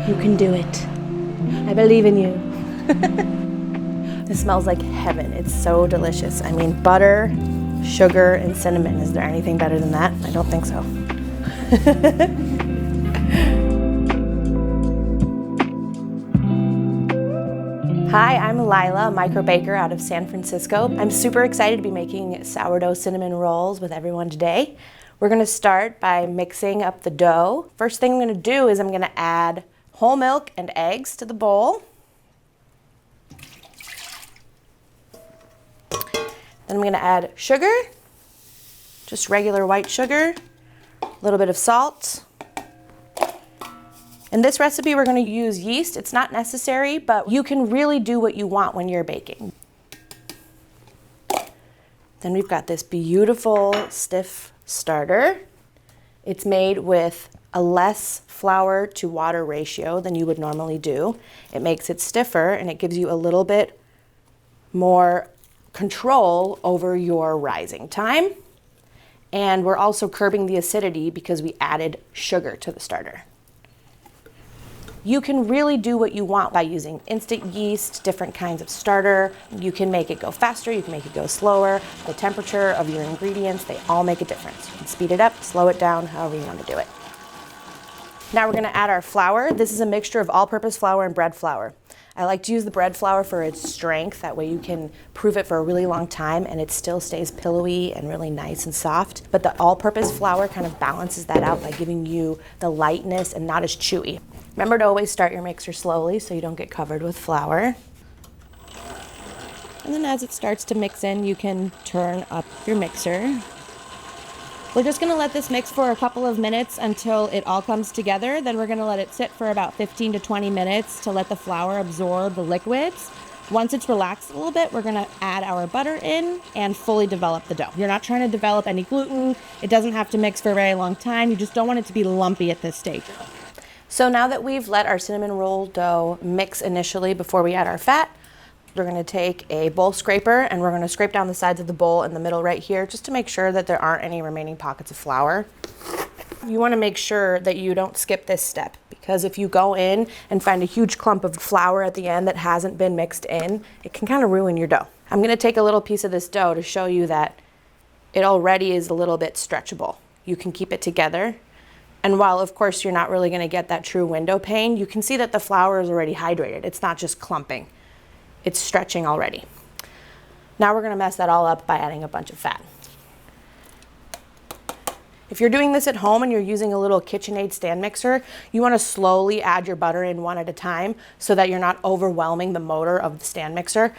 You can do it. I believe in you. This smells like heaven. It's so delicious. I mean, butter, sugar, and cinnamon. Is there anything better than that? I don't think so. Hi, I'm Laila, a micro baker out of San Francisco. I'm super excited to be making sourdough cinnamon rolls with everyone today. We're gonna start by mixing up the dough. First thing I'm gonna do is I'm gonna add whole milk and eggs to the bowl. Then I'm gonna add sugar, just regular white sugar, a little bit of salt. In this recipe, we're gonna use yeast. It's not necessary, but you can really do what you want when you're baking. Then we've got this beautiful stiff starter. It's made with a less flour to water ratio than you would normally do. It makes it stiffer and it gives you a little bit more control over your rising time. And we're also curbing the acidity because we added sugar to the starter. You can really do what you want by using instant yeast, different kinds of starter. You can make it go faster, you can make it go slower. The temperature of your ingredients, they all make a difference. You can speed it up, slow it down, however you want to do it. Now we're gonna add our flour. This is a mixture of all-purpose flour and bread flour. I like to use the bread flour for its strength. That way you can prove it for a really long time and it still stays pillowy and really nice and soft. But the all-purpose flour kind of balances that out by giving you the lightness and not as chewy. Remember to always start your mixer slowly so you don't get covered with flour. And then as it starts to mix in, you can turn up your mixer. We're just gonna let this mix for a couple of minutes until it all comes together. Then we're gonna let it sit for about 15 to 20 minutes to let the flour absorb the liquids. Once it's relaxed a little bit, we're gonna add our butter in and fully develop the dough. You're not trying to develop any gluten. It doesn't have to mix for a very long time. You just don't want it to be lumpy at this stage. So now that we've let our cinnamon roll dough mix initially before we add our fat, we're gonna take a bowl scraper and we're gonna scrape down the sides of the bowl in the middle right here just to make sure that there aren't any remaining pockets of flour. You wanna make sure that you don't skip this step because if you go in and find a huge clump of flour at the end that hasn't been mixed in, it can kind of ruin your dough. I'm gonna take a little piece of this dough to show you that it already is a little bit stretchable. You can keep it together. And while of course you're not really gonna get that true window pane, you can see that the flour is already hydrated. It's not just clumping, it's stretching already. Now we're gonna mess that all up by adding a bunch of fat. If you're doing this at home and you're using a little KitchenAid stand mixer, you wanna slowly add your butter in one at a time so that you're not overwhelming the motor of the stand mixer.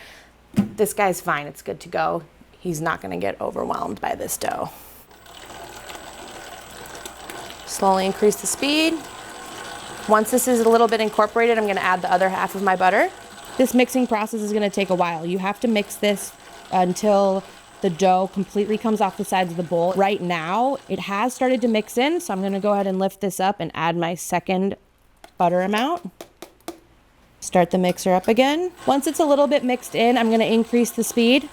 This guy's fine, it's good to go. He's not gonna get overwhelmed by this dough. Slowly increase the speed. Once this is a little bit incorporated, I'm gonna add the other half of my butter. This mixing process is gonna take a while. You have to mix this until the dough completely comes off the sides of the bowl. Right now, it has started to mix in, so I'm gonna go ahead and lift this up and add my second butter amount. Start the mixer up again. Once it's a little bit mixed in, I'm gonna increase the speed.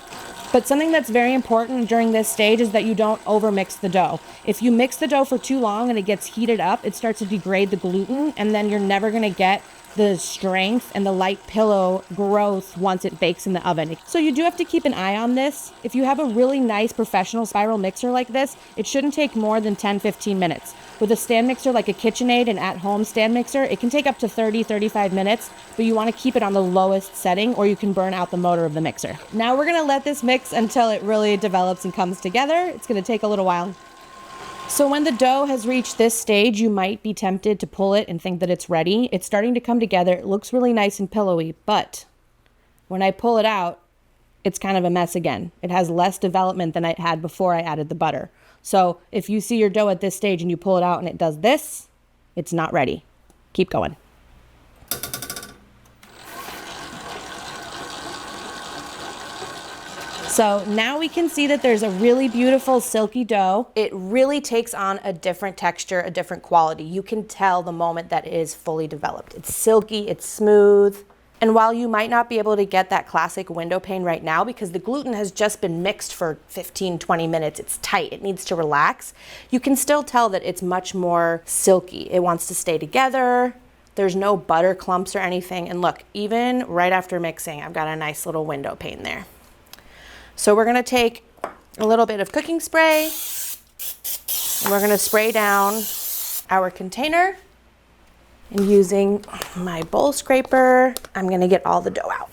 But something that's very important during this stage is that you don't overmix the dough. If you mix the dough for too long and it gets heated up, it starts to degrade the gluten, and then you're never gonna get the strength and the light pillow growth once it bakes in the oven. So you do have to keep an eye on this. If you have a really nice professional spiral mixer like this, it shouldn't take more than 10-15 minutes. With a stand mixer like a KitchenAid, an at-home stand mixer, it can take up to 30-35 minutes, but you want to keep it on the lowest setting or you can burn out the motor of the mixer. Now we're going to let this mix until it really develops and comes together. It's going to take a little while. So when the dough has reached this stage, you might be tempted to pull it and think that it's ready. It's starting to come together. It looks really nice and pillowy, but when I pull it out, it's kind of a mess again. It has less development than it had before I added the butter. So if you see your dough at this stage and you pull it out and it does this, it's not ready. Keep going. So now we can see that there's a really beautiful silky dough. It really takes on a different texture, a different quality. You can tell the moment that it is fully developed. It's silky, it's smooth. And while you might not be able to get that classic window pane right now because the gluten has just been mixed for 15-20 minutes, it's tight, it needs to relax, you can still tell that it's much more silky. It wants to stay together. There's no butter clumps or anything. And look, even right after mixing, I've got a nice little window pane there. So we're gonna take a little bit of cooking spray and we're gonna spray down our container. And using my bowl scraper, I'm gonna get all the dough out.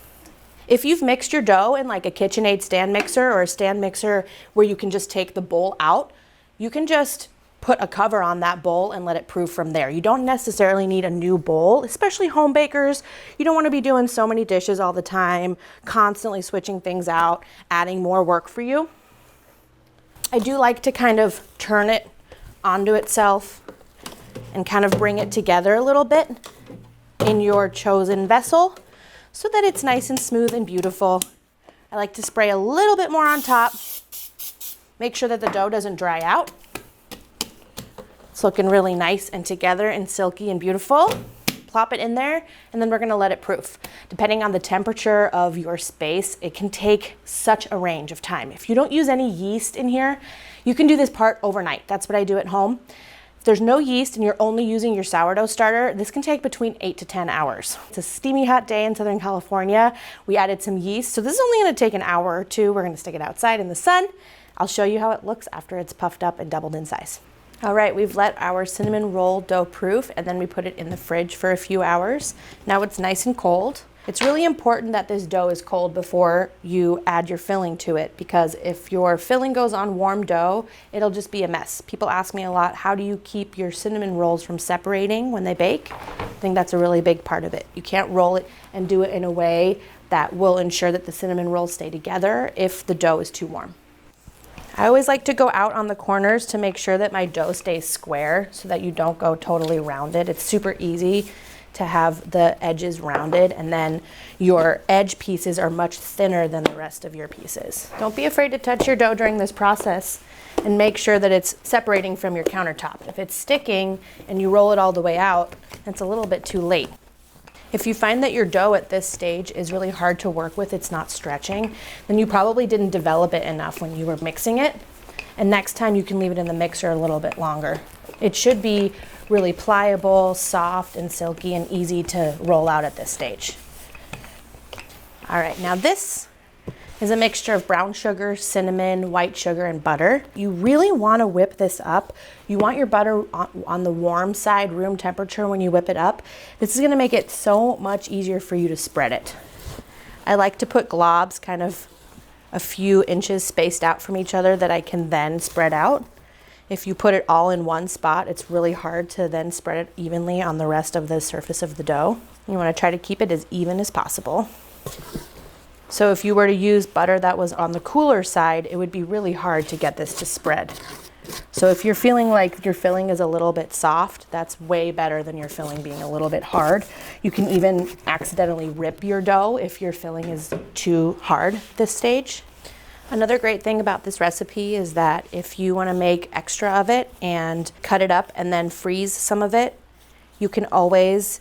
If you've mixed your dough in like a KitchenAid stand mixer or a stand mixer where you can just take the bowl out, you can just put a cover on that bowl and let it proof from there. You don't necessarily need a new bowl, especially home bakers. You don't want to be doing so many dishes all the time, constantly switching things out, adding more work for you. I do like to kind of turn it onto itself and kind of bring it together a little bit in your chosen vessel so that it's nice and smooth and beautiful. I like to spray a little bit more on top. Make sure that the dough doesn't dry out. It's looking really nice and together and silky and beautiful. Plop it in there and then we're gonna let it proof. Depending on the temperature of your space, it can take such a range of time. If you don't use any yeast in here, you can do this part overnight. That's what I do at home. If there's no yeast and you're only using your sourdough starter, this can take between 8 to 10 hours. It's a steamy hot day in Southern California. We added some yeast, so this is only gonna take an hour or two. We're gonna stick it outside in the sun. I'll show you how it looks after it's puffed up and doubled in size. All right, we've let our cinnamon roll dough proof and then we put it in the fridge for a few hours. Now it's nice and cold. It's really important that this dough is cold before you add your filling to it, because if your filling goes on warm dough, it'll just be a mess. People ask me a lot, how do you keep your cinnamon rolls from separating when they bake? I think that's a really big part of it. You can't roll it and do it in a way that will ensure that the cinnamon rolls stay together if the dough is too warm. I always like to go out on the corners to make sure that my dough stays square so that you don't go totally rounded. It's super easy to have the edges rounded, and then your edge pieces are much thinner than the rest of your pieces. Don't be afraid to touch your dough during this process and make sure that it's separating from your countertop. If it's sticking and you roll it all the way out, it's a little bit too late. If you find that your dough at this stage is really hard to work with, it's not stretching, then you probably didn't develop it enough when you were mixing it. And next time you can leave it in the mixer a little bit longer. It should be really pliable, soft, and silky, and easy to roll out at this stage. All right, now this is a mixture of brown sugar, cinnamon, white sugar, and butter. You really want to whip this up. You want your butter on the warm side, room temperature, when you whip it up. This is going to make it so much easier for you to spread it. I like to put globs kind of a few inches spaced out from each other that I can then spread out. If you put it all in one spot, it's really hard to then spread it evenly on the rest of the surface of the dough. You want to try to keep it as even as possible. So if you were to use butter that was on the cooler side, it would be really hard to get this to spread. So if you're feeling like your filling is a little bit soft, that's way better than your filling being a little bit hard. You can even accidentally rip your dough if your filling is too hard this stage. Another great thing about this recipe is that if you want to make extra of it and cut it up and then freeze some of it, you can always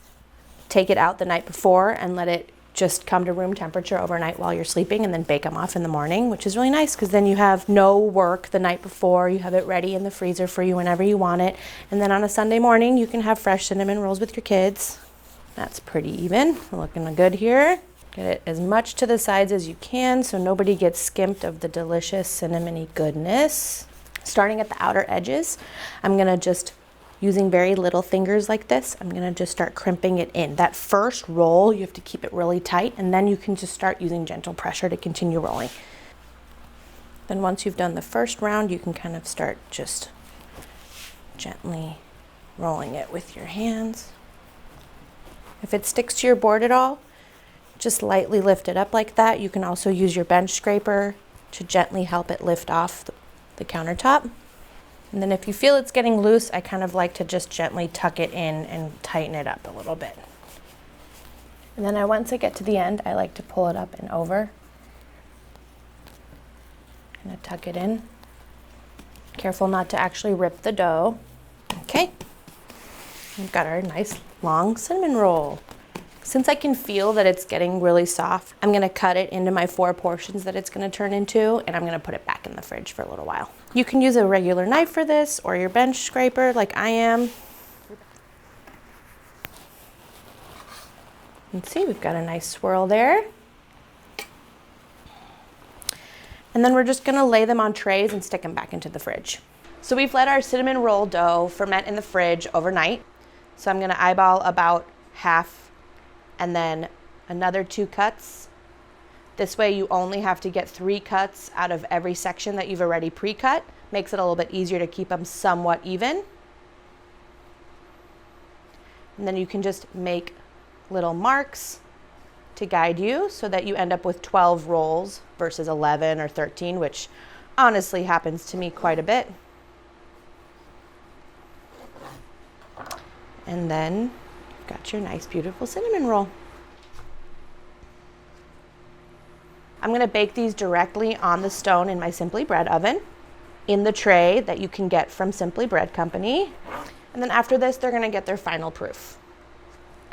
take it out the night before and let it just come to room temperature overnight while you're sleeping, and then bake them off in the morning, which is really nice because then you have no work the night before. You have it ready in the freezer for you whenever you want it. And then on a Sunday morning, you can have fresh cinnamon rolls with your kids. That's pretty even. Looking good here. Get it as much to the sides as you can so nobody gets skimped of the delicious cinnamony goodness. Starting at the outer edges, I'm gonna just, using very little fingers like this, I'm gonna just start crimping it in. That first roll, you have to keep it really tight, and then you can just start using gentle pressure to continue rolling. Then once you've done the first round, you can kind of start just gently rolling it with your hands. If it sticks to your board at all, just lightly lift it up like that. You can also use your bench scraper to gently help it lift off the countertop. And then if you feel it's getting loose, I kind of like to just gently tuck it in and tighten it up a little bit. And then once I get to the end, I like to pull it up and over. Kind of tuck it in. Careful not to actually rip the dough. Okay. We've got our nice long cinnamon roll. Since I can feel that it's getting really soft, I'm gonna cut it into my 4 portions that it's gonna turn into, and I'm gonna put it back in the fridge for a little while. You can use a regular knife for this or your bench scraper like I am. Let's see, we've got a nice swirl there. And then we're just gonna lay them on trays and stick them back into the fridge. So we've let our cinnamon roll dough ferment in the fridge overnight. So I'm gonna eyeball about half and then another 2 cuts. This way you only have to get 3 cuts out of every section that you've already pre-cut. Makes it a little bit easier to keep them somewhat even. And then you can just make little marks to guide you so that you end up with 12 rolls versus 11 or 13, which honestly happens to me quite a bit. And then you've got your nice, beautiful cinnamon roll. I'm gonna bake these directly on the stone in my Simply Bread oven in the tray that you can get from Simply Bread Company. And then after this, they're gonna get their final proof.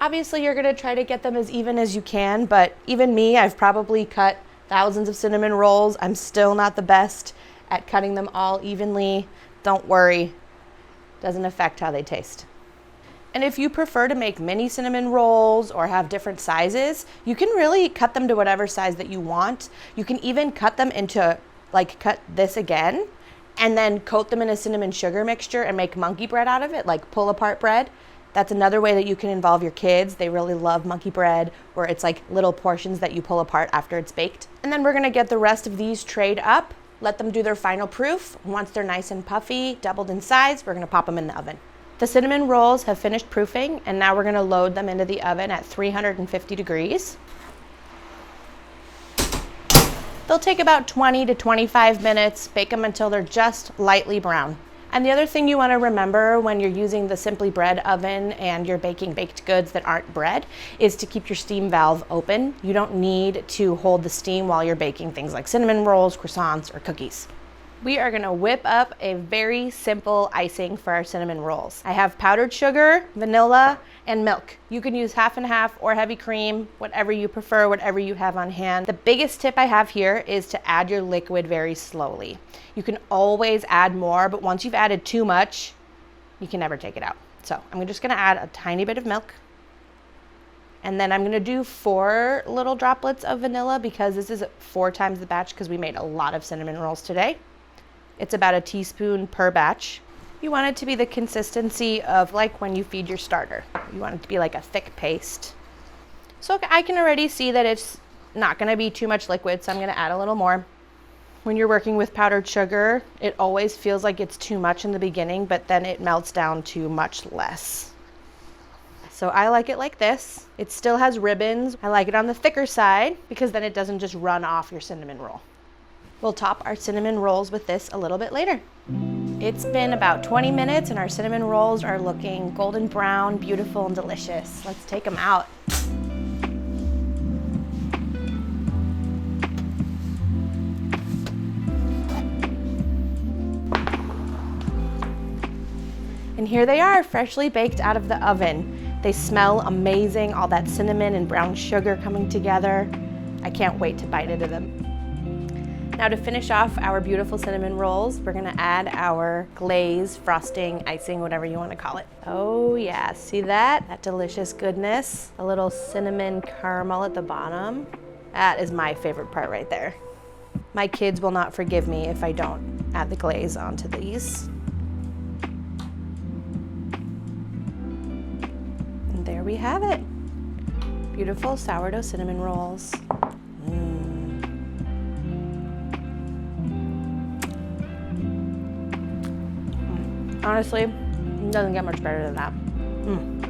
Obviously, you're gonna try to get them as even as you can, but even me, I've probably cut thousands of cinnamon rolls. I'm still not the best at cutting them all evenly. Don't worry, doesn't affect how they taste. And if you prefer to make mini cinnamon rolls or have different sizes, you can really cut them to whatever size that you want. You can even cut them into, like cut this again, and then coat them in a cinnamon sugar mixture and make monkey bread out of it, like pull apart bread. That's another way that you can involve your kids. They really love monkey bread, where it's like little portions that you pull apart after it's baked. And then we're gonna get the rest of these trayed up, let them do their final proof. Once they're nice and puffy, doubled in size, we're gonna pop them in the oven. The cinnamon rolls have finished proofing, and now we're gonna load them into the oven at 350 degrees. They'll take about 20 to 25 minutes, bake them until they're just lightly brown. And the other thing you wanna remember when you're using the Simply Bread oven and you're baking baked goods that aren't bread is to keep your steam valve open. You don't need to hold the steam while you're baking things like cinnamon rolls, croissants, or cookies. We are gonna whip up a very simple icing for our cinnamon rolls. I have powdered sugar, vanilla, and milk. You can use half and half or heavy cream, whatever you prefer, whatever you have on hand. The biggest tip I have here is to add your liquid very slowly. You can always add more, but once you've added too much, you can never take it out. So I'm just gonna add a tiny bit of milk. And then I'm gonna do 4 little droplets of vanilla because this is 4 times the batch because we made a lot of cinnamon rolls today. It's about a teaspoon per batch. You want it to be the consistency of like when you feed your starter. You want it to be like a thick paste. So I can already see that it's not gonna be too much liquid, so I'm gonna add a little more. When you're working with powdered sugar, it always feels like it's too much in the beginning, but then it melts down to much less. So I like it like this. It still has ribbons. I like it on the thicker side because then it doesn't just run off your cinnamon roll. We'll top our cinnamon rolls with this a little bit later. It's been about 20 minutes and our cinnamon rolls are looking golden brown, beautiful, and delicious. Let's take them out. And here they are, freshly baked out of the oven. They smell amazing, all that cinnamon and brown sugar coming together. I can't wait to bite into them. Now to finish off our beautiful cinnamon rolls, we're gonna add our glaze, frosting, icing, whatever you wanna call it. Oh yeah, see that? That delicious goodness. A little cinnamon caramel at the bottom. That is my favorite part right there. My kids will not forgive me if I don't add the glaze onto these. And there we have it. Beautiful sourdough cinnamon rolls. Honestly, it doesn't get much better than that. Mm.